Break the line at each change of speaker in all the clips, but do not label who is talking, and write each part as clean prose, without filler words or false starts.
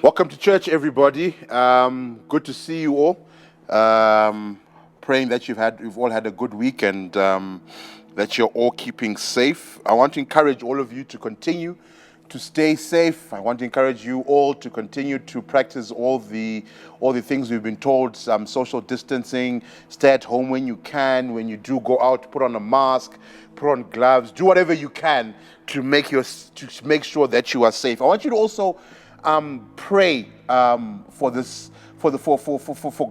Welcome to church, everybody. Good to see you all. Praying that you've all had a good week and that you're all keeping safe. I want to encourage all of you to continue to stay safe. I want to encourage you all to continue to practice all the things we've been told. Social distancing. Stay at home when you can. When you do go out, put on a mask, put on gloves. Do whatever you can to make sure that you are safe. I want you to also pray for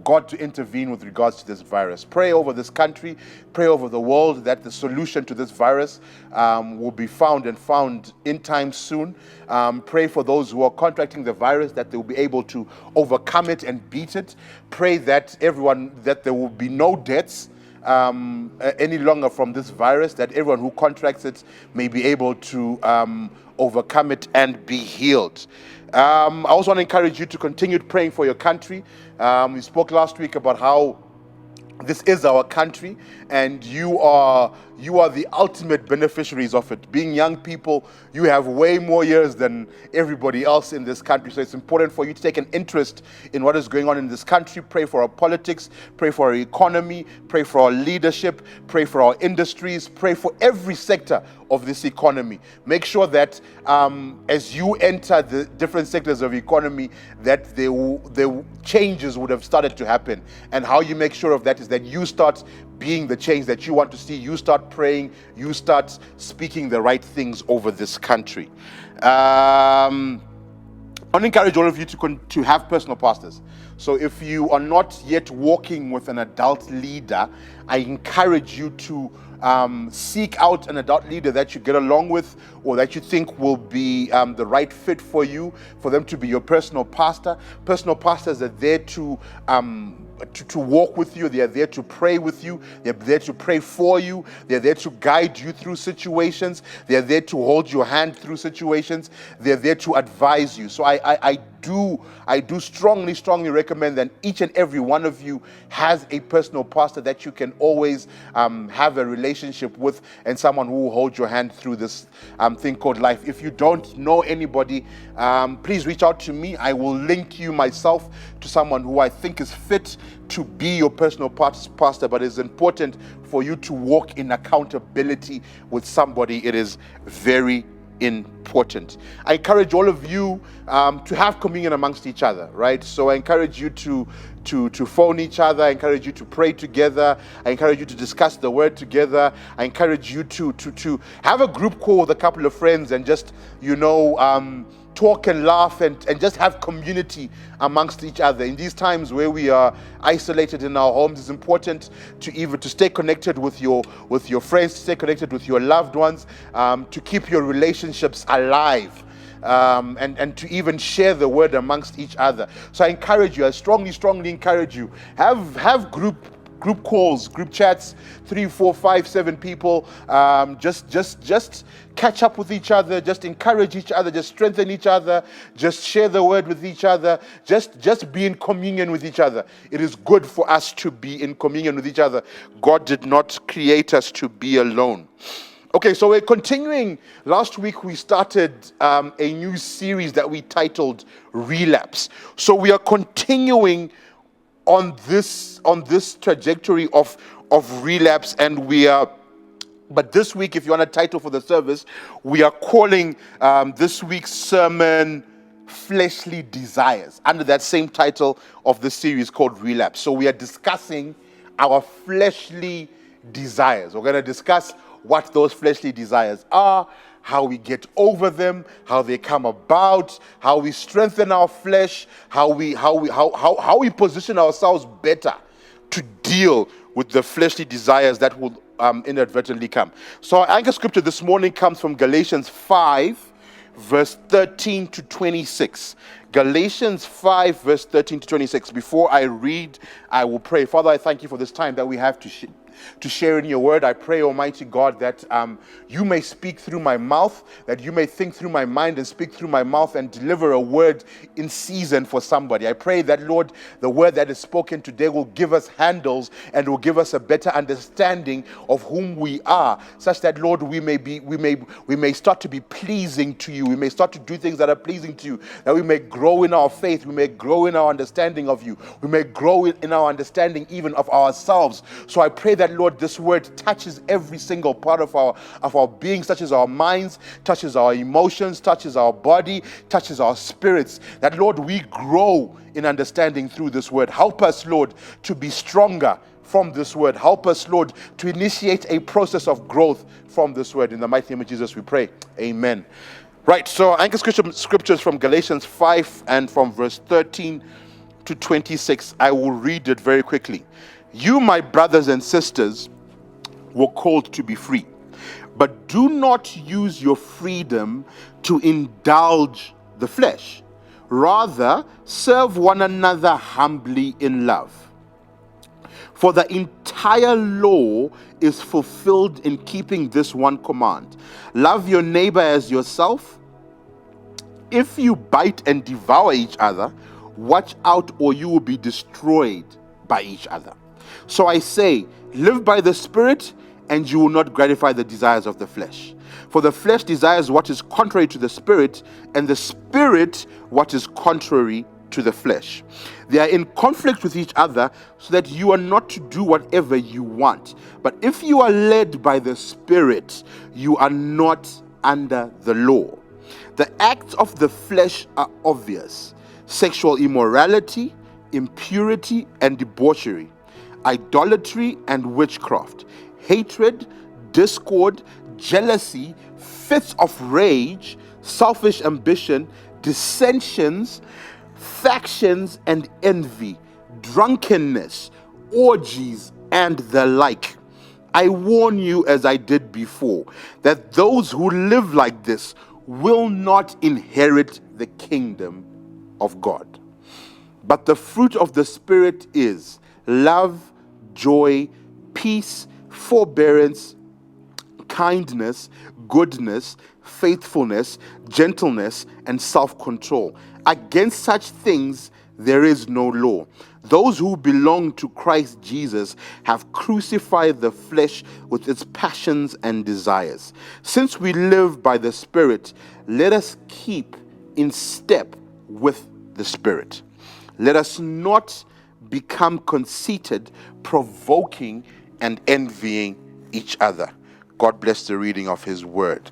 God to intervene with regards to this virus. Pray over this country, pray over the world that the solution to this virus will be found in time soon. Pray for those who are contracting the virus that they will be able to overcome it and beat it. Pray that there will be no deaths any longer from this virus, that everyone who contracts it may be able to overcome it and be healed. I also want to encourage you to continue praying for your country. We spoke last week about how this is our country, and you are the ultimate beneficiaries of it. Being young people, you have way more years than everybody else in this country. So it's important for you to take an interest in what is going on in this country. Pray for our politics, pray for our economy, pray for our leadership, pray for our industries, pray for every sector of this economy. Make sure that as you enter the different sectors of economy, that the changes would have started to happen. And how you make sure of that is that you start being the change that you want to see. You start praying, you start speaking the right things over this country. I want to encourage all of you to have personal pastors. So if you are not yet walking with an adult leader, I encourage you to seek out an adult leader that you get along with or that you think will be the right fit for you, for them to be your personal pastor. Personal pastors are there to walk with you. They are there to pray with you. They're there to pray for you. They're there to guide you through situations. They're there to hold your hand through situations. They're there to advise you. So I do strongly recommend that each and every one of you has a personal pastor that you can always have a relationship with, and someone who will hold your hand through this thing called life. If you don't know anybody, please reach out to me. I will link you myself to someone who I think is fit to be your personal pastor, but it's important for you to walk in accountability with somebody. It is very important. I encourage all of you to have communion amongst each other, right? So I encourage you to phone each other. I encourage you to pray together. I encourage you to discuss the word together. I encourage you to have a group call with a couple of friends and just, talk and laugh and just have community amongst each other. In these times where we are isolated in our homes, it's important to stay connected with your friends, to stay connected with your loved ones, to keep your relationships alive. And to even share the word amongst each other. So I encourage you, I strongly encourage you, have group calls, group chats, 3, 4, 5, 7 people. Just catch up with each other, just encourage each other, just strengthen each other, just share the word with each other, just be in communion with each other. It is good for us to be in communion with each other. God did not create us to be alone. Okay, so we're continuing. Last week we started a new series that we titled Relapse. So we are continuing on this trajectory of relapse, and but this week, if you want a title for the service, we are calling this week's sermon Fleshly Desires, under that same title of the series called Relapse. So we are discussing our fleshly desires. We're going to discuss what those fleshly desires are, how we get over them, how they come about, how we strengthen our flesh, how we position ourselves better to deal with the fleshly desires that will inadvertently come. So our anchor scripture this morning comes from Galatians 5, verse 13 to 26. Galatians 5, verse 13 to 26. Before I read, I will pray. Father, I thank you for this time that we have to share in your word. I pray, Almighty God, that you may speak through my mouth, that you may think through my mind and speak through my mouth and deliver a word in season for somebody. I pray that, Lord, the word that is spoken today will give us handles and will give us a better understanding of whom we are, such that, Lord, we may start to be pleasing to you. We may start to do things that are pleasing to you, that we may grow in our faith, we may grow in our understanding of you, we may grow in our understanding even of ourselves. So I pray that, Lord, this word touches every single part of our beings, touches our minds, touches our emotions, touches our body, touches our spirits, that, Lord, we grow in understanding through this word. Help us, Lord, to be stronger from this word. Help us, Lord, to initiate a process of growth from this word. In the mighty name of Jesus we pray. Amen. Right, so anchor scriptures from Galatians 5 and from verse 13 to 26. I will read it very quickly. You, my brothers and sisters, were called to be free, but do not use your freedom to indulge the flesh. Rather, serve one another humbly in love. For the entire law is fulfilled in keeping this one command: love your neighbor as yourself. If you bite and devour each other, watch out, or you will be destroyed by each other. So I say, live by the Spirit, and you will not gratify the desires of the flesh. For the flesh desires what is contrary to the Spirit, and the Spirit what is contrary to the flesh. They are in conflict with each other, so that you are not to do whatever you want. But if you are led by the Spirit, you are not under the law. The acts of the flesh are obvious: sexual immorality, impurity and debauchery, idolatry and witchcraft, hatred, discord, jealousy, fits of rage, selfish ambition, dissensions, factions and envy, drunkenness, orgies, and the like. I warn you, as I did before, that those who live like this will not inherit the kingdom of God. But the fruit of the Spirit is love, joy, peace, forbearance, kindness, goodness, faithfulness, gentleness, and self-control. Against such things there is no law. Those who belong to Christ Jesus have crucified the flesh with its passions and desires. Since we live by the Spirit, let us keep in step with the Spirit. Let us not become conceited, provoking and envying each other. God bless the reading of His word.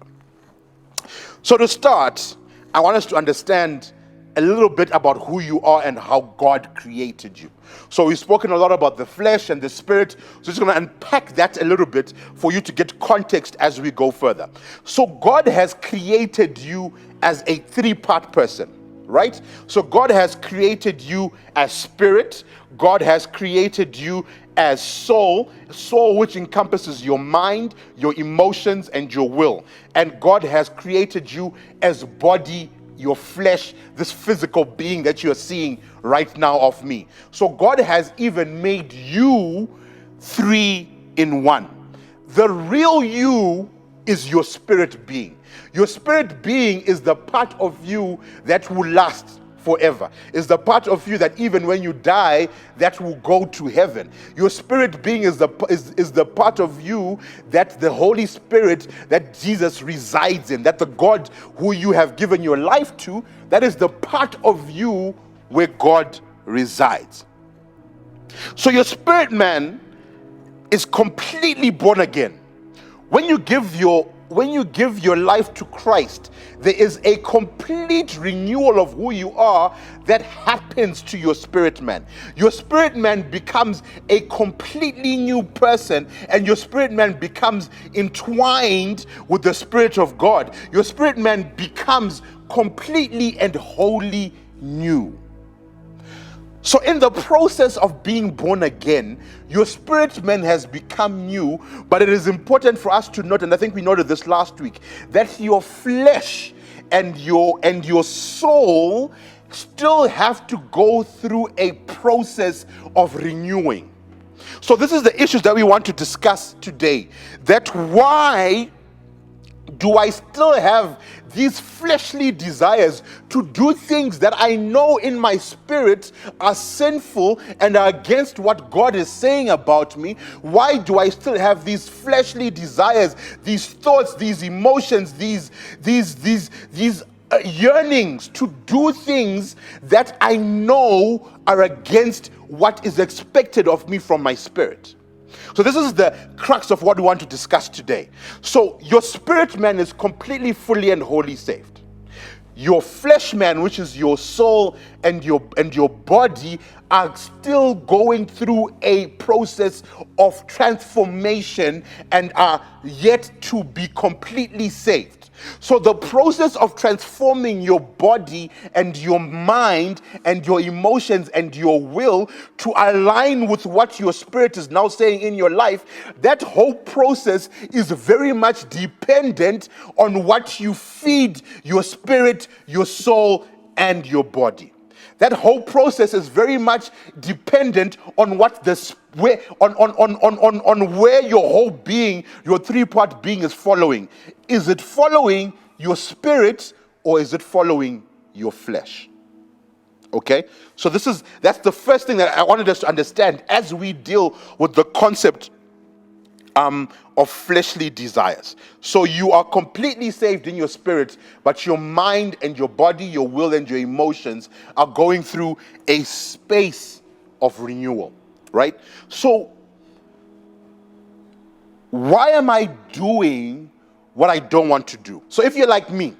So to start, I want us to understand a little bit about who you are and how God created you. So we've spoken a lot about the flesh and the spirit. So just going to unpack that a little bit for you to get context as we go further. So God has created you as a three-part person, right? So God has created you as spirit. God has created you as soul, which encompasses your mind, your emotions, and your will. And God has created you as body, your flesh, this physical being that you're seeing right now of me. So God has even made you 3 in 1. The real you is your spirit being. Your spirit being is the part of you that will last forever. Is the part of you that even when you die, that will go to heaven. Your spirit being is the part of you that the Holy Spirit, that Jesus resides in, that the God who you have given your life to, that is the part of you where God resides. So your spirit man is completely born again. When you give your life to Christ, there is a complete renewal of who you are that happens to your spirit man. Your spirit man becomes a completely new person, and your spirit man becomes entwined with the Spirit of God. Your spirit man becomes completely and wholly new. So in the process of being born again, your spirit man has become new, but it is important for us to note, and I think we noted this last week, that your flesh and your soul still have to go through a process of renewing. So this is the issues that we want to discuss today. That why do I still have these fleshly desires to do things that I know in my spirit are sinful and are against what God is saying about me? Why do I still have these fleshly desires, these thoughts, these emotions, these yearnings to do things that I know are against what is expected of me from my spirit? So this is the crux of what we want to discuss today. So your spirit man is completely, fully, and wholly saved. Your flesh man, which is your soul and your body, are still going through a process of transformation and are yet to be completely saved. So the process of transforming your body and your mind and your emotions and your will to align with what your spirit is now saying in your life, that whole process is very much dependent on what you feed your spirit, your soul, and your body. That whole process is very much dependent on what where your whole being, your three-part being is following. Is it following your spirit or is it following your flesh? Okay? So that's the first thing that I wanted us to understand as we deal with the concept of fleshly desires. So you are completely saved in your spirit, but your mind and your body, your will and your emotions are going through a space of renewal, right? So why am I doing what I don't want to do? So if you're like me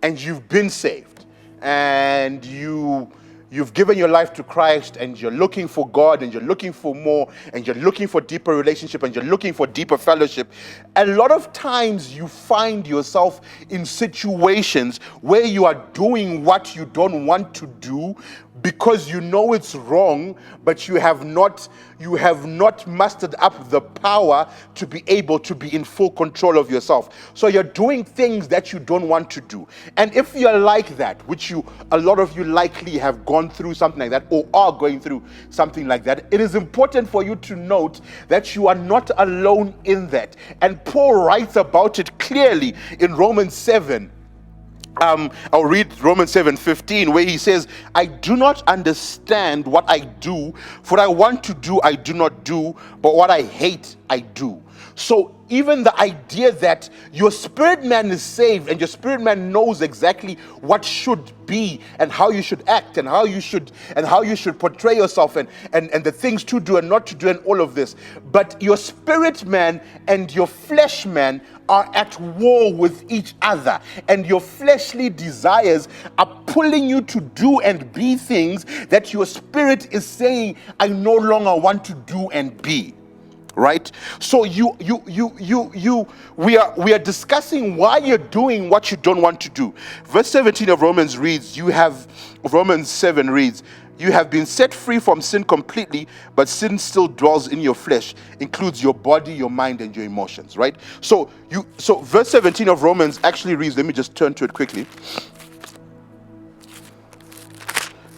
and you've been saved and you've given your life to Christ and you're looking for God and you're looking for more and you're looking for deeper relationship and you're looking for deeper fellowship, a lot of times you find yourself in situations where you are doing what you don't want to do because you know it's wrong, but you have not mustered up the power to be able to be in full control of yourself. So you're doing things that you don't want to do. And if you're like that, which a lot of you likely have gone through something like that or are going through something like that, it is important for you to note that you are not alone in that. And Paul writes about it clearly in Romans 7. I'll read Romans 7:15, where he says, I do not understand what I do, for what I want to do I do not do, but what I hate I do. So even the idea that your spirit man is saved and your spirit man knows exactly what should be and how you should act and how you should portray yourself and the things to do and not to do and all of this. But your spirit man and your flesh man are at war with each other, and your fleshly desires are pulling you to do and be things that your spirit is saying, I no longer want to do and be. Right? So we are discussing why you're doing what you don't want to do. Verse 17 of Romans 7 reads, you have been set free from sin completely, but sin still dwells in your flesh, includes your body, your mind, and your emotions, right? So verse 17 of Romans actually reads, let me just turn to it quickly.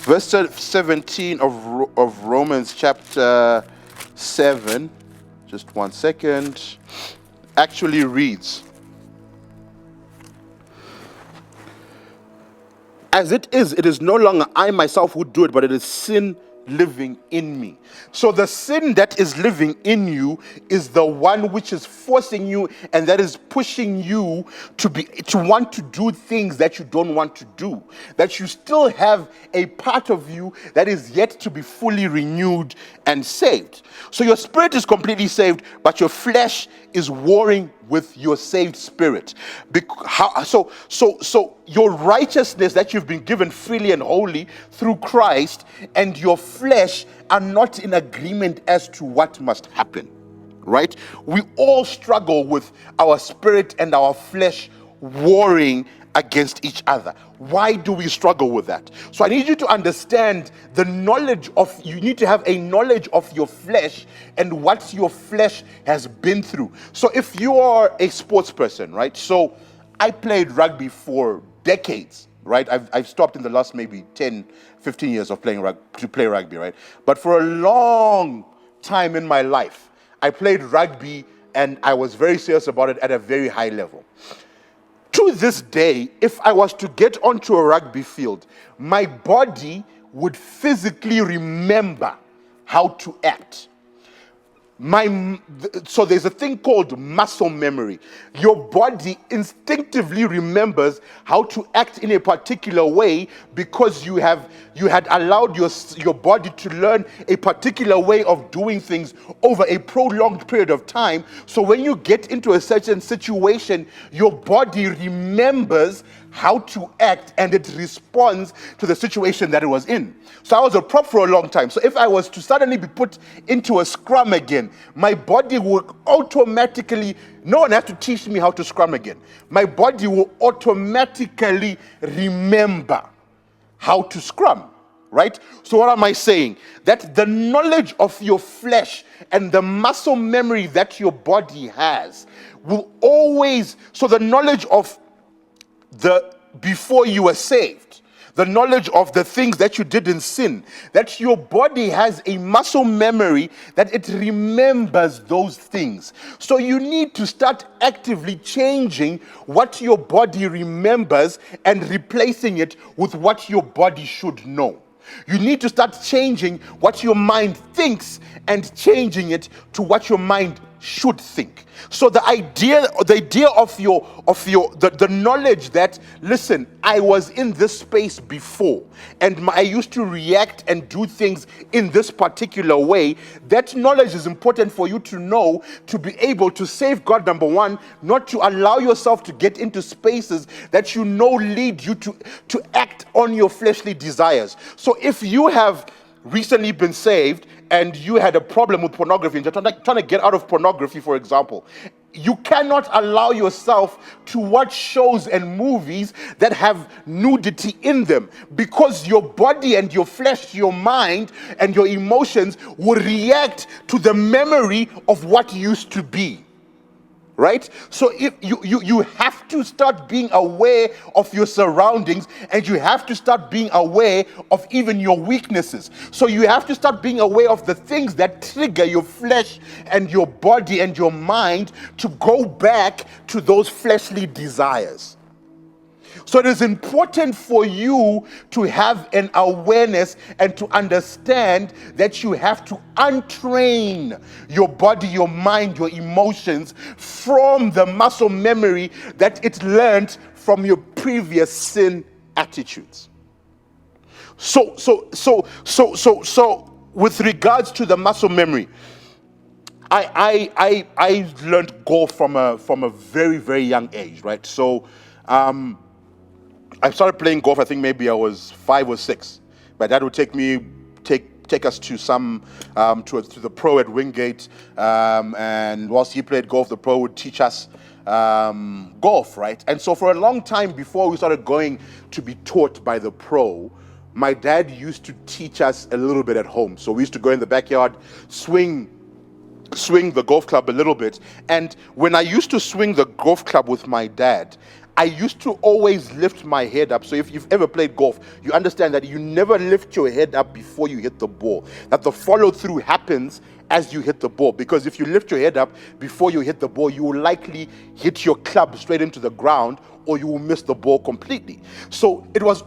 Verse 17 of Romans chapter 7, just one second, actually reads, as it is no longer I myself who do it, but it is sin living in me. So the sin that is living in you is the one which is forcing you and that is pushing you to want to do things that you don't want to do. That you still have a part of you that is yet to be fully renewed and saved. So your spirit is completely saved, but your flesh is warring with your saved spirit. So your righteousness that you've been given freely and wholly through Christ and your flesh are not in agreement as to what must happen, right? We all struggle with our spirit and our flesh warring against each other. Why do we struggle with that? So I need you to understand you need to have a knowledge of your flesh and what your flesh has been through. So if you are a sports person, right? So I played rugby for decades, right? I've stopped in the last maybe 10, 15 years of playing rugby, right? But for a long time in my life, I played rugby and I was very serious about it at a very high level. To this day, if I was to get onto a rugby field, my body would physically remember how to act. So there's a thing called muscle memory. Your body instinctively remembers how to act in a particular way because you had allowed your body to learn a particular way of doing things over a prolonged period of time. So when you get into a certain situation, your body remembers how to act and it responds to the situation that it was in. So I was a prop for a long time. So if I was to suddenly be put into a scrum again, my body would automatically, no one has to teach me how to scrum again. My body will automatically remember how to scrum, right? So what am I saying? That the knowledge of your flesh and the muscle memory that your body has will always, so the knowledge of before you were saved, the knowledge of the things that you did in sin, that your body has a muscle memory that it remembers those things. So you need to start actively changing what your body remembers and replacing it with what your body should know. You need to start changing what your mind thinks and changing it to what your mind should think. So the idea of the knowledge that, listen, I was in this space before and I used to react and do things in this particular way, that knowledge is important for you to know, to be able to safeguard, number one, not to allow yourself to get into spaces that you know lead you to act on your fleshly desires. So if you have recently been saved and you had a problem with pornography and you're trying to get out of pornography, for example, you cannot allow yourself to watch shows and movies that have nudity in them, because your body and your flesh, your mind and your emotions will react to the memory of what used to be. Right? So if you have to start being aware of your surroundings, and you have to start being aware of even your weaknesses. So you have to start being aware of the things that trigger your flesh and your body and your mind to go back to those fleshly desires. So it is important for you to have an awareness and to understand that you have to untrain your body, your mind, your emotions from the muscle memory that it learned from your previous sin attitudes. So with regards to the muscle memory, I learned golf from a very, very young age, right? So I started playing golf, I think maybe I was 5 or 6. My dad would take us to to the pro at Wingate, and whilst he played golf, the pro would teach us golf, right? And so for a long time before we started going to be taught by the pro, my dad used to teach us a little bit at home. So we used to go in the backyard, swing the golf club a little bit. And when I used to swing the golf club with my dad, I used to always lift my head up. So if you've ever played golf, you understand that you never lift your head up before you hit the ball. That the follow through happens as you hit the ball. Because if you lift your head up before you hit the ball, you will likely hit your club straight into the ground, or you will miss the ball completely. So it was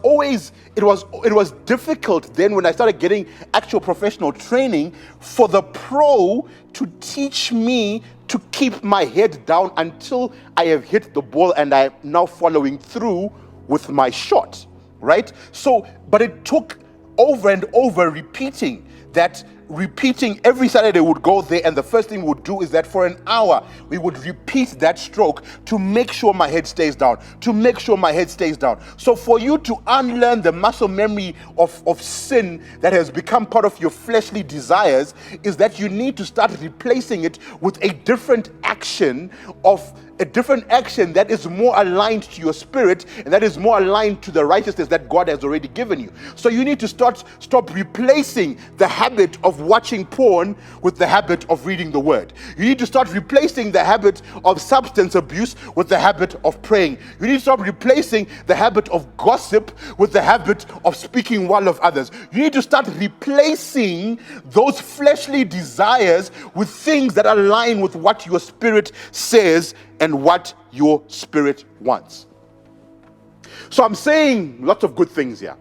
difficult then when I started getting actual professional training for the pro to teach me to keep my head down until I have hit the ball and I'm now following through with my shot, right? So, but it took over and over repeating every Saturday. We would go there, and the first thing we would do is that for an hour we would repeat that stroke to make sure my head stays down, So for you to unlearn the muscle memory of sin that has become part of your fleshly desires is that you need to start replacing it with a different action that is more aligned to your spirit and that is more aligned to the righteousness that God has already given you. So you need to stop replacing the habit of of watching porn with the habit of reading the word. You need to start replacing the habit of substance abuse with the habit of praying. You need to start replacing the habit of gossip with the habit of speaking well of others. You need to start replacing those fleshly desires with things that align with what your spirit says and what your spirit wants. So I'm saying lots of good things here.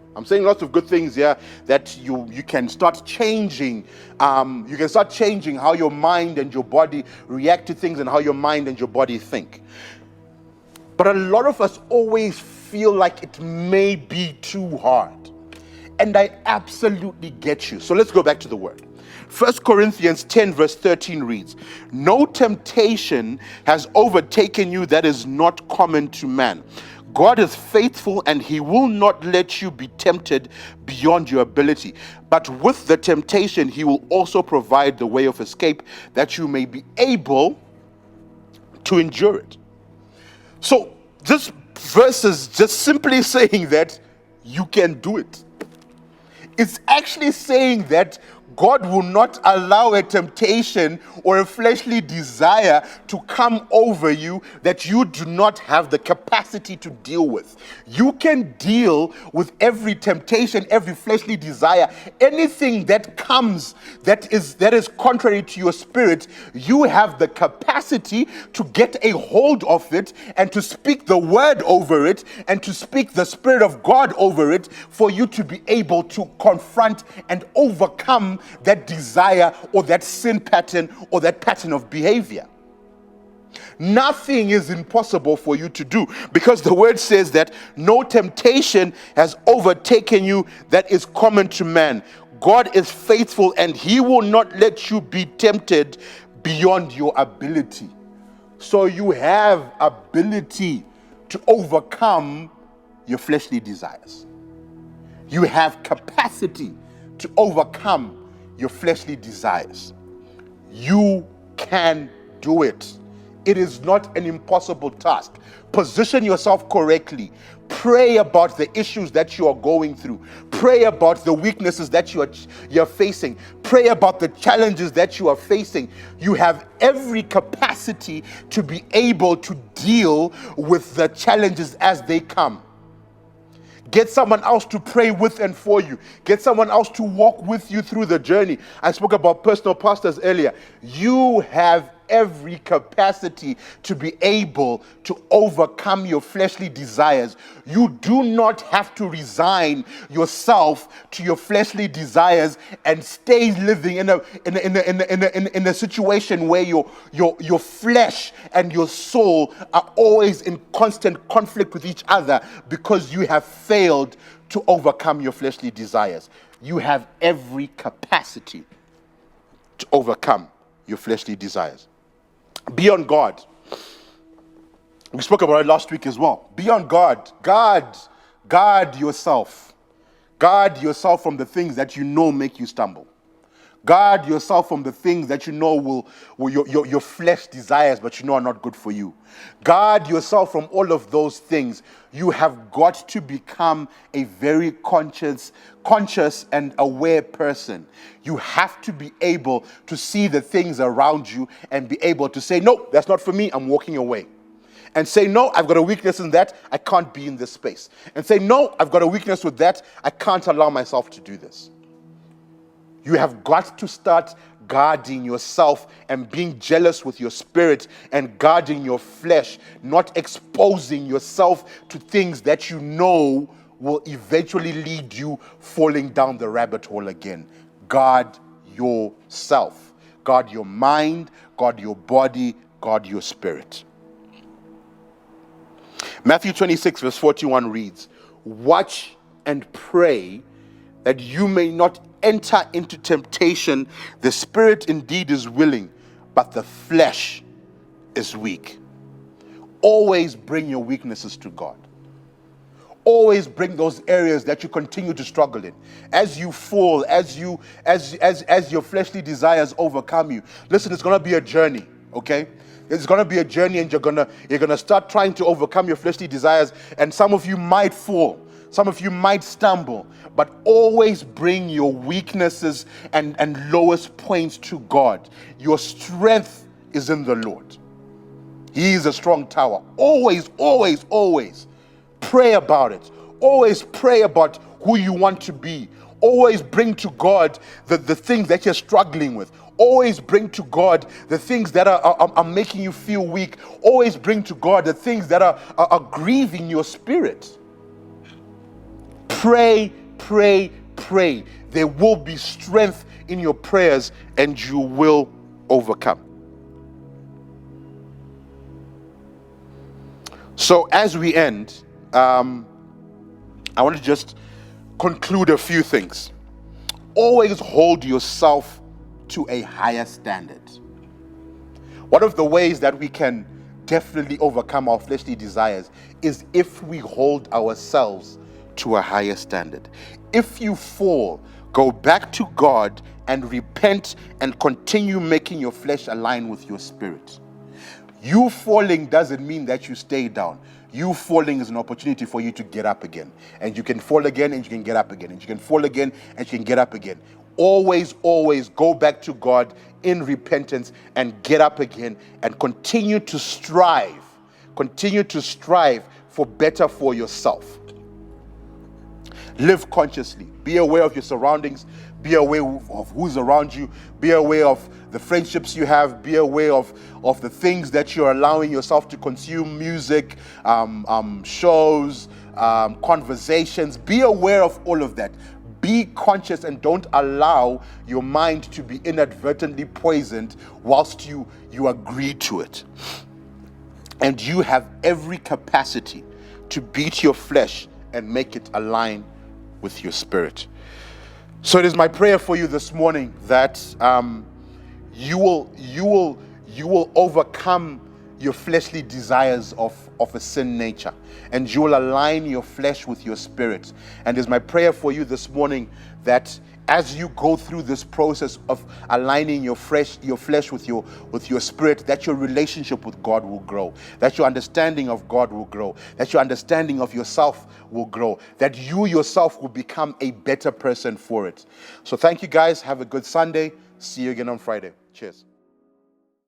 That you can start changing. You can start changing how your mind and your body react to things and how your mind and your body think. But a lot of us always feel like it may be too hard. And I absolutely get you. So let's go back to the word. 1 Corinthians 10 verse 13 reads, "No temptation has overtaken you that is not common to man. God is faithful and he will not let you be tempted beyond your ability. But with the temptation, he will also provide the way of escape that you may be able to endure it." So this verse is just simply saying that you can do it. It's actually saying that God will not allow a temptation or a fleshly desire to come over you that you do not have the capacity to deal with. You can deal with every temptation, every fleshly desire, anything that comes that is contrary to your spirit. You have the capacity to get a hold of it and to speak the word over it and to speak the Spirit of God over it for you to be able to confront and overcome that desire or that sin pattern or that pattern of behavior. Nothing is impossible for you to do because the word says that no temptation has overtaken you that is common to man. God is faithful and he will not let you be tempted beyond your ability. So you have ability to overcome your fleshly desires. You have capacity to overcome your fleshly desires. You can do it. It is not an impossible task. Position yourself correctly. Pray about the issues that you are going through. Pray about the weaknesses that you're facing. Pray about the challenges that you are facing. You have every capacity to be able to deal with the challenges as they come. Get someone else to pray with and for you. Get someone else to walk with you through the journey. I spoke about personal pastors earlier. You have every capacity to be able to overcome your fleshly desires. You do not have to resign yourself to your fleshly desires and stay living in a situation where your flesh and your soul are always in constant conflict with each other because you have failed to overcome your fleshly desires. You have every capacity to overcome your fleshly desires. Be on God. We spoke about it last week as well. Be on God. Guard yourself. Guard yourself from the things that you know make you stumble. Guard yourself from the things that you know will your flesh desires, but you know are not good for you. Guard yourself from all of those things. You have got to become a very conscious and aware person. You have to be able to see the things around you and be able to say, no, that's not for me, I'm walking away. And say, no, I've got a weakness in that, I can't be in this space. And say, no, I've got a weakness with that, I can't allow myself to do this. You have got to start guarding yourself and being jealous with your spirit and guarding your flesh, not exposing yourself to things that you know will eventually lead you falling down the rabbit hole again. Guard yourself. Guard your mind, guard your body, guard your spirit. Matthew 26 verse 41 reads, "Watch and pray that you may not enter into temptation. The spirit indeed is willing, but the flesh is weak." Always bring your weaknesses to God. Always bring those areas that you continue to struggle in. As you fall, as your fleshly desires overcome you. Listen, it's gonna be a journey, okay? It's gonna be a journey, and you're gonna start trying to overcome your fleshly desires, and some of you might fall. Some of you might stumble, but always bring your weaknesses and lowest points to God. Your strength is in the Lord. He is a strong tower. Always, always, always pray about it. Always pray about who you want to be. Always bring to God the things that you're struggling with. Always bring to God the things that are making you feel weak. Always bring to God the things that are grieving your spirit. Pray, pray, pray. There will be strength in your prayers and you will overcome. So as we end, I want to just conclude a few things. Always hold yourself to a higher standard. One of the ways that we can definitely overcome our fleshly desires is if we hold ourselves to a higher standard. If you fall, go back to God and repent and continue making your flesh align with your spirit. You falling doesn't mean that you stay down. You falling is an opportunity for you to get up again. And you can fall again and you can get up again. And you can fall again and you can get up again. Always, always go back to God in repentance and get up again and continue to strive. Continue to strive for better for yourself. Live consciously. Be aware of your surroundings. Be aware of who's around you. Be aware of the friendships you have. Be aware of the things that you're allowing yourself to consume, music, shows, conversations. Be aware of all of that. Be conscious and don't allow your mind to be inadvertently poisoned whilst you agree to it. And you have every capacity to beat your flesh and make it align with your spirit. So it is my prayer for you this morning that you will overcome your fleshly desires of a sin nature, and you will align your flesh with your spirit. And it is my prayer for you this morning that as you go through this process of aligning your flesh with your spirit, that your relationship with God will grow, that your understanding of God will grow, that your understanding of yourself will grow, that you yourself will become a better person for it. So thank you guys. Have a good Sunday. See you again on Friday. Cheers.